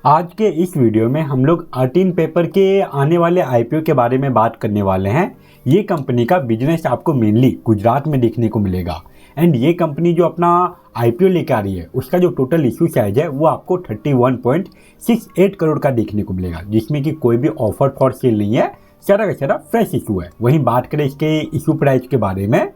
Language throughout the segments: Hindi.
आज के इस वीडियो में हम लोग अर्टिन पेपर के आने वाले आईपीओ के बारे में बात करने वाले हैं। ये कंपनी का बिजनेस आपको मेनली गुजरात में देखने को मिलेगा एंड ये कंपनी जो अपना आईपीओ लेकर आ रही है उसका जो टोटल इशू साइज है वो आपको 31.68 करोड़ का देखने को मिलेगा, जिसमें कि कोई भी ऑफर फॉर सेल नहीं है, सारा का सारा फ्रेश इशू है। वहीं बात करें इसके इशू प्राइस के बारे में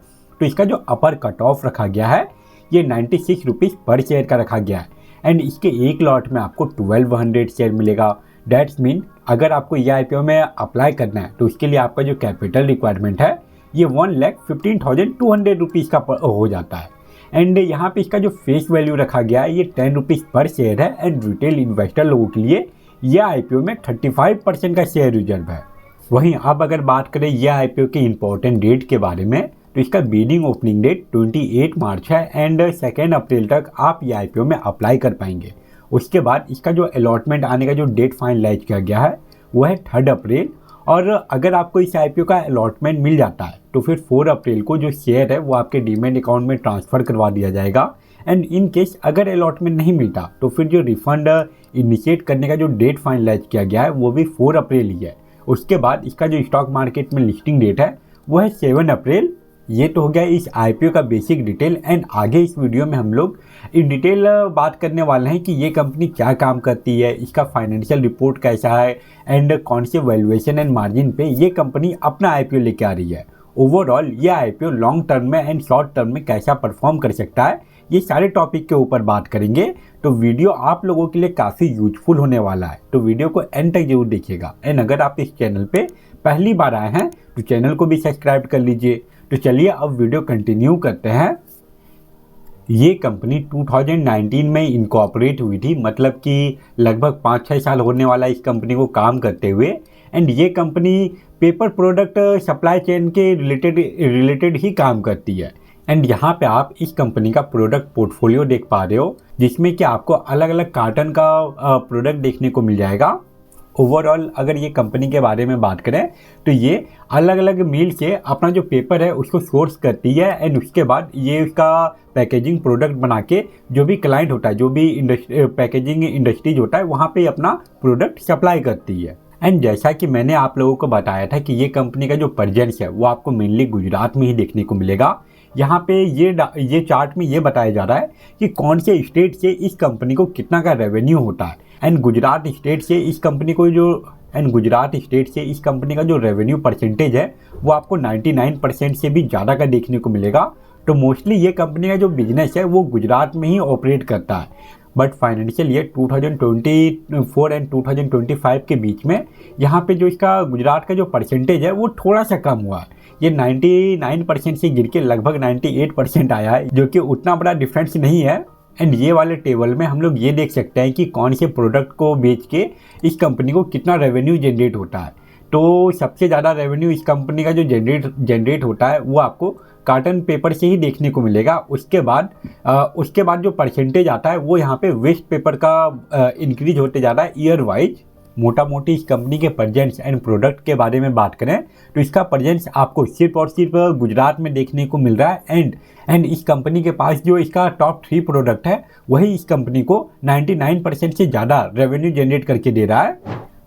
तो इसका जो अपर कट ऑफ रखा गया है ये 96 रुपीज़ पर शेयर का रखा गया है एंड इसके एक लॉट में आपको 1200 शेयर मिलेगा। डैट्स मीन अगर आपको ये आईपीओ में अप्लाई करना है तो उसके लिए आपका जो कैपिटल रिक्वायरमेंट है ये 1,15,200 रुपीज़ का हो जाता है एंड यहाँ पे इसका जो फेस वैल्यू रखा गया है ये 10 रुपीज़ पर शेयर है एंड रिटेल इन्वेस्टर लोगों के लिए यह आईपीओ में 35% का शेयर रिजर्व है। वहीं अब अगर बात करें यह आईपीओ के इम्पोर्टेंट डेट के बारे में तो इसका बिडिंग ओपनिंग डेट 28 मार्च है एंड 2 अप्रैल तक आप ये आईपीओ में अप्लाई कर पाएंगे। उसके बाद इसका जो अलॉटमेंट आने का जो डेट फाइनलाइज किया गया है वो है 3 अप्रैल और अगर आपको इस आईपीओ का अलॉटमेंट मिल जाता है तो फिर 4 अप्रैल को जो शेयर है वो आपके डीमैट अकाउंट में ट्रांसफ़र करवा दिया जाएगा एंड इन केस अगर अलॉटमेंट नहीं मिलता तो फिर जो रिफंड इनिशिएट करने का जो डेट फाइनलाइज किया गया है वो भी 4 अप्रैल ही है। उसके बाद इसका जो स्टॉक मार्केट में लिस्टिंग डेट है वो है 7 अप्रैल। ये तो हो गया इस आईपीओ का बेसिक डिटेल एंड आगे इस वीडियो में हम लोग इन डिटेल बात करने वाले हैं कि ये कंपनी क्या काम करती है, इसका फाइनेंशियल रिपोर्ट कैसा है एंड कौन से वैल्यूएशन एंड मार्जिन पे ये कंपनी अपना आईपीओ लेके आ रही है। ओवरऑल ये आईपीओ लॉन्ग टर्म में एंड शॉर्ट टर्म में कैसा परफॉर्म कर सकता है, ये सारे टॉपिक के ऊपर बात करेंगे। तो वीडियो आप लोगों के लिए काफ़ी यूजफुल होने वाला है, तो वीडियो को एंड तक जरूर देखिएगा एंड अगर आप इस चैनल पे पहली बार आए हैं तो चैनल को भी सब्सक्राइब कर लीजिए। तो चलिए अब वीडियो कंटिन्यू करते हैं। ये कंपनी 2019 में इनकॉर्पोरेट हुई थी, मतलब कि लगभग 5-6 साल होने वाला इस कंपनी को काम करते हुए एंड ये company paper product supply chain के रिलेटेड ही काम करती है एंड यहाँ पे आप इस कंपनी का प्रोडक्ट पोर्टफोलियो देख पा रहे हो जिसमें कि आपको अलग अलग कार्टन का प्रोडक्ट देखने को मिल जाएगा। ओवरऑल अगर ये कंपनी के बारे में बात करें तो ये अलग अलग मिल से अपना जो पेपर है उसको सोर्स करती है एंड उसके बाद ये उसका पैकेजिंग प्रोडक्ट बना के जो भी क्लाइंट होता है, जो भी पैकेजिंग इंडस्ट्रीज होता है वहाँ पे अपना प्रोडक्ट सप्लाई करती है। एंड जैसा कि मैंने आप लोगों को बताया था कि ये कंपनी का जो प्रेजेंस है वो आपको मेनली गुजरात में ही देखने को मिलेगा। यहाँ पे ये चार्ट में ये बताया जा रहा है कि कौन से स्टेट से इस कंपनी को कितना का रेवेन्यू होता है एंड गुजरात स्टेट से इस कंपनी का जो रेवेन्यू परसेंटेज है वो आपको 99% से भी ज़्यादा का देखने को मिलेगा। तो मोस्टली ये कंपनी का जो बिजनेस है वो गुजरात में ही ऑपरेट करता है, बट फाइनेंशियल ईयर 2024 एंड 2025 के बीच में यहाँ पे जो इसका गुजरात का जो परसेंटेज है वो थोड़ा सा कम हुआ है। ये 99% से गिर के लगभग 98% आया है, जो कि उतना बड़ा डिफरेंस नहीं है। एंड ये वाले टेबल में हम लोग ये देख सकते हैं कि कौन से प्रोडक्ट को बेच के इस कंपनी को कितना रेवेन्यू जनरेट होता है। तो सबसे ज़्यादा रेवेन्यू इस कंपनी का जो जनरेट होता है वो आपको कार्टन पेपर से ही देखने को मिलेगा। उसके बाद जो परसेंटेज आता है वो यहाँ पे वेस्ट पेपर का इंक्रीज होते जा रहा है ईयर वाइज। मोटा मोटी इस कंपनी के प्रेजेंस एंड प्रोडक्ट के बारे में बात करें तो इसका प्रेजेंस आपको सिर्फ और सिर्फ गुजरात में देखने को मिल रहा है एंड इस कंपनी के पास जो इसका टॉप 3 प्रोडक्ट है वही इस कंपनी को 99% से ज़्यादा रेवेन्यू जनरेट करके दे रहा है।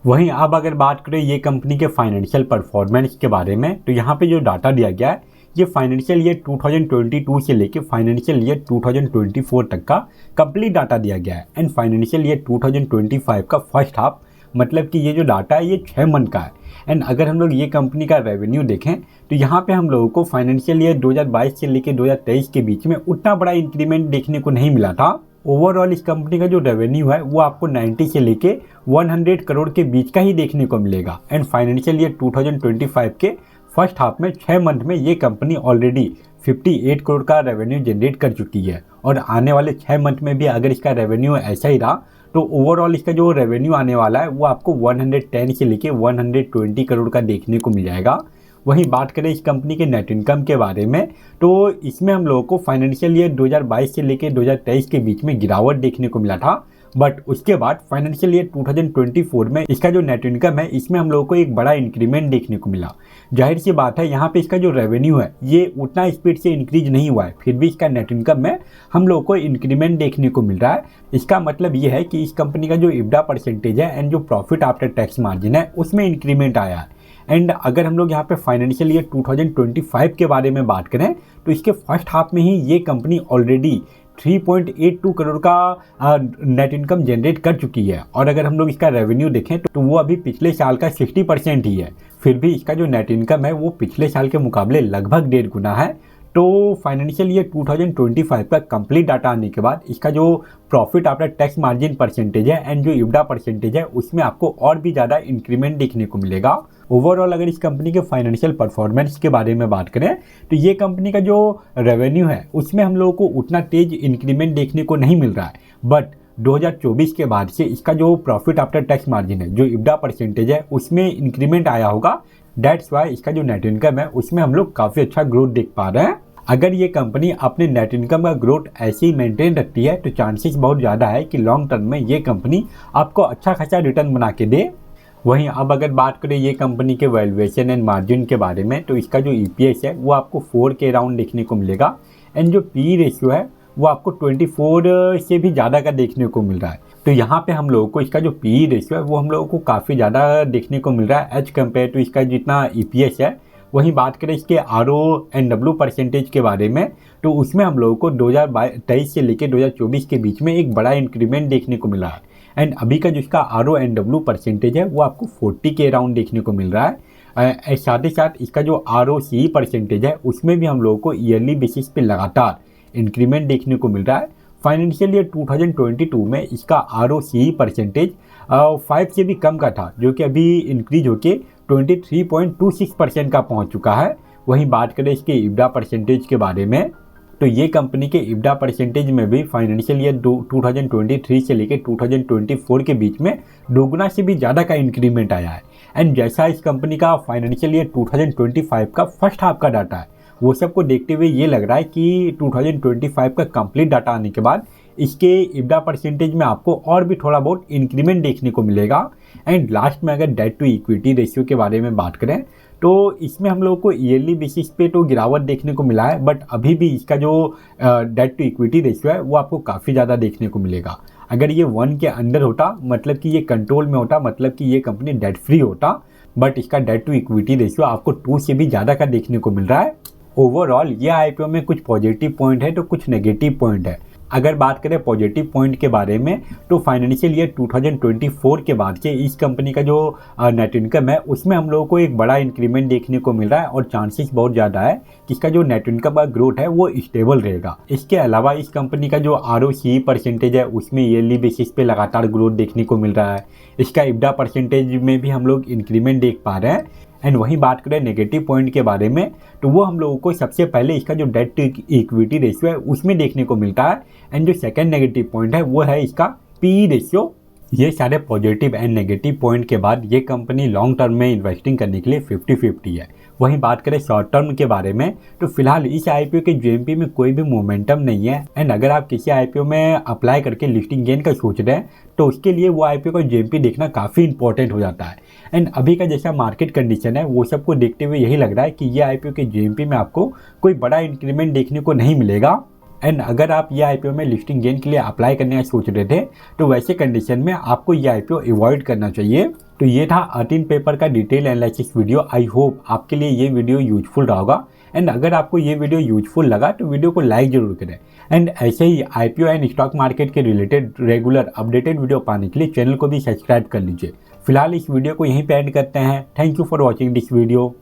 वहीं अब अगर बात करें ये कंपनी के फाइनेंशियल परफॉर्मेंस के बारे में तो यहाँ पे जो डाटा दिया गया है ये फाइनेंशियल ईयर 2022 से लेके फाइनेंशियल ईयर 2024 तक का कंप्लीट डाटा दिया गया है एंड फाइनेंशियल ईयर 2025 का फर्स्ट हाफ, मतलब कि ये जो डाटा है ये 6 मंथ का है। एंड अगर हम लोग ये कंपनी का रेवेन्यू देखें तो यहाँ पे हम लोगों को फाइनेंशियल ईयर 2022 से लेके 2023 के बीच में उतना बड़ा इंक्रीमेंट देखने को नहीं मिला था। ओवरऑल इस कंपनी का जो रेवेन्यू है वो आपको 90 से लेके 100 करोड़ के बीच का ही देखने को मिलेगा एंड फाइनेंशियल ईयर 2025 के फर्स्ट हाफ में 6 मंथ में ये कंपनी ऑलरेडी 58 करोड़ का रेवेन्यू जनरेट कर चुकी है और आने वाले 6 मंथ में भी अगर इसका रेवेन्यू ऐसा ही रहा तो ओवरऑल इसका जो रेवेन्यू आने वाला है वो आपको 110 से लेके 120 करोड़ का देखने को मिल जाएगा। वहीं बात करें इस कंपनी के नेट इनकम के बारे में तो इसमें हम लोगों को फाइनेंशियल ईयर 2022 से लेके 2023 के बीच में गिरावट देखने को मिला था, बट उसके बाद फाइनेंशियल ईयर 2024 में इसका जो नेट इनकम है इसमें हम लोगों को एक बड़ा इंक्रीमेंट देखने को मिला। जाहिर सी बात है यहाँ पे इसका जो रेवेन्यू है ये उतना स्पीड से इंक्रीज नहीं हुआ है, फिर भी इसका नेट इनकम में हम लोगों को इंक्रीमेंट देखने को मिल रहा है। इसका मतलब ये है कि इस कंपनी का जो इब्डा परसेंटेज है एंड जो प्रॉफिट आफ्टर टैक्स मार्जिन है उसमें इंक्रीमेंट आया है। एंड अगर हम लोग यहाँ पे फाइनेंशियल ईयर 2025 के बारे में बात करें तो इसके फर्स्ट हाफ में ही ये कंपनी ऑलरेडी 3.82 करोड़ का नेट इनकम जनरेट कर चुकी है। और अगर हम लोग इसका रेवेन्यू देखें तो वो अभी पिछले साल का 60% ही है, फिर भी इसका जो नेट इनकम है वो पिछले साल के मुकाबले लगभग 1.5 गुना है। तो फाइनेंशियल ईयर 2025 का कंप्लीट डाटा आने के बाद इसका जो profit after tax margin percentage है एंड जो इब्डा परसेंटेज है उसमें आपको और भी ज़्यादा इंक्रीमेंट देखने को मिलेगा। ओवरऑल अगर इस कंपनी के फाइनेंशियल परफॉर्मेंस के बारे में बात करें तो ये कंपनी का जो रेवेन्यू है उसमें हम लोगों को उतना तेज इंक्रीमेंट देखने को नहीं मिल रहा है, बट 2024 के बाद से इसका जो प्रॉफिट आफ्टर टैक्स मार्जिन है, जो इब्डा परसेंटेज है, उसमें इंक्रीमेंट आया होगा। दैट्स वाई इसका जो नेट इनकम है उसमें हम लोग काफ़ी अच्छा ग्रोथ देख पा रहे हैं। अगर ये कंपनी अपने नेट इनकम का ग्रोथ ऐसे ही मेंटेन रखती है तो चांसेस बहुत ज़्यादा है कि लॉन्ग टर्म में ये कंपनी आपको अच्छा खासा रिटर्न बना के दे। वहीं अब अगर बात करें ये कंपनी के वैल्यूएशन एंड मार्जिन के बारे में तो इसका जो EPS है वो आपको 4 के अराउंड देखने को मिलेगा एंड जो PE रेशियो है वो आपको 24 से भी ज़्यादा का देखने को मिल रहा है। तो यहाँ पे हम लोगों को इसका जो PE रेशियो है वो हम लोगों को काफ़ी ज़्यादा देखने को मिल रहा है एज कम्पेयर टू इसका जितना EPS है। वहीं बात करें इसके RONW परसेंटेज के बारे में तो उसमें हम लोगों को 2023 से लेकर 2024 के बीच में एक बड़ा इंक्रीमेंट देखने को मिला है एंड अभी का जो इसका RONW परसेंटेज है वो आपको 40 के अराउंड देखने को मिल रहा है। साथ ही साथ इसका जो ROCE परसेंटेज है उसमें भी हम लोगों को ईयरली बेसिस पे लगातार इंक्रीमेंट देखने को मिल रहा है। फाइनेंशियल ईयर 2022 में इसका ROCE परसेंटेज 5 से भी कम का था, जो कि अभी इंक्रीज होके 23.26% का पहुंच चुका है। वहीं बात करें इसके इब्डा परसेंटेज के बारे में तो ये कंपनी के इब्डा परसेंटेज में भी फाइनेंशियल ईयर 2023 से लेकर 2024 के बीच में दोगुना से भी ज़्यादा का इंक्रीमेंट आया है। एंड जैसा इस कंपनी का फाइनेंशियल ईयर 2025 का फर्स्ट हाफ का डाटा है वो सबको देखते हुए ये लग रहा है कि 2025 का कंप्लीट डाटा आने के बाद इसके इब्डा परसेंटेज में आपको और भी थोड़ा बहुत इंक्रीमेंट देखने को मिलेगा। एंड लास्ट में अगर डेट टू इक्विटी रेशियो के बारे में बात करें तो इसमें हम लोगों को ईयरली बेसिस पे तो गिरावट देखने को मिला है, बट अभी भी इसका जो डेट टू इक्विटी रेशियो है वो आपको काफ़ी ज़्यादा देखने को मिलेगा। अगर ये 1 के अंडर होता मतलब कि ये कंट्रोल में होता, मतलब कि ये कंपनी डेट फ्री होता, बट इसका डेट टू इक्विटी रेशियो आपको 2 से भी ज़्यादा का देखने को मिल रहा है। ओवरऑल ये IPO में कुछ पॉजिटिव पॉइंट है तो कुछ नेगेटिव पॉइंट है। अगर बात करें पॉजिटिव पॉइंट के बारे में तो फाइनेंशियल ईयर 2024 के बाद से इस कंपनी का जो नेट इनकम है उसमें हम लोगों को एक बड़ा इंक्रीमेंट देखने को मिल रहा है और चांसेस बहुत ज़्यादा है कि इसका जो नेट इनकम का ग्रोथ है वो स्टेबल रहेगा। इसके अलावा इस कंपनी का जो ROCE परसेंटेज है उसमें ईयरली बेसिस पे लगातार ग्रोथ देखने को मिल रहा है। इसका इब्डा परसेंटेज में भी हम लोग इंक्रीमेंट देख पा रहे हैं। एंड वहीं बात करें नेगेटिव पॉइंट के बारे में तो वो हम लोगों को सबसे पहले इसका जो डेट टू इक्विटी रेशियो है उसमें देखने को मिलता है। एंड जो सेकंड नेगेटिव पॉइंट है वो है इसका PE रेशियो। ये सारे पॉजिटिव एंड नेगेटिव पॉइंट के बाद ये कंपनी लॉन्ग टर्म में इन्वेस्टिंग करने के लिए 50-50 है। वहीं बात करें शॉर्ट टर्म के बारे में तो फिलहाल इस IPO के GMP में कोई भी मोमेंटम नहीं है। एंड अगर आप किसी IPO में अप्लाई करके लिस्टिंग गेन का सोच रहे हैं तो उसके लिए वो IPO का GMP देखना काफ़ी इंपॉर्टेंट हो जाता है। एंड अभी का जैसा मार्केट कंडीशन है वो सबको देखते हुए यही लग रहा है कि ये IPO के GMP में आपको कोई बड़ा इंक्रीमेंट देखने को नहीं मिलेगा। एंड अगर आप ये IPO में लिस्टिंग गेन के लिए अप्लाई करने का सोच रहे थे तो वैसे कंडीशन में आपको ये IPO अवॉइड करना चाहिए। तो ये था 13 पेपर का detail analysis video. I hope आपके लिए ये वीडियो यूजफुल रहा होगा। एंड अगर आपको ये वीडियो यूजफुल लगा तो वीडियो को लाइक जरूर करें। एंड ऐसे ही IPO एंड स्टॉक मार्केट के रिलेटेड रेगुलर अपडेटेड वीडियो पाने के लिए चैनल को भी सब्सक्राइब कर लीजिए। फिलहाल इस वीडियो को यहीं पे एंड करते हैं। Thank you for watching this video.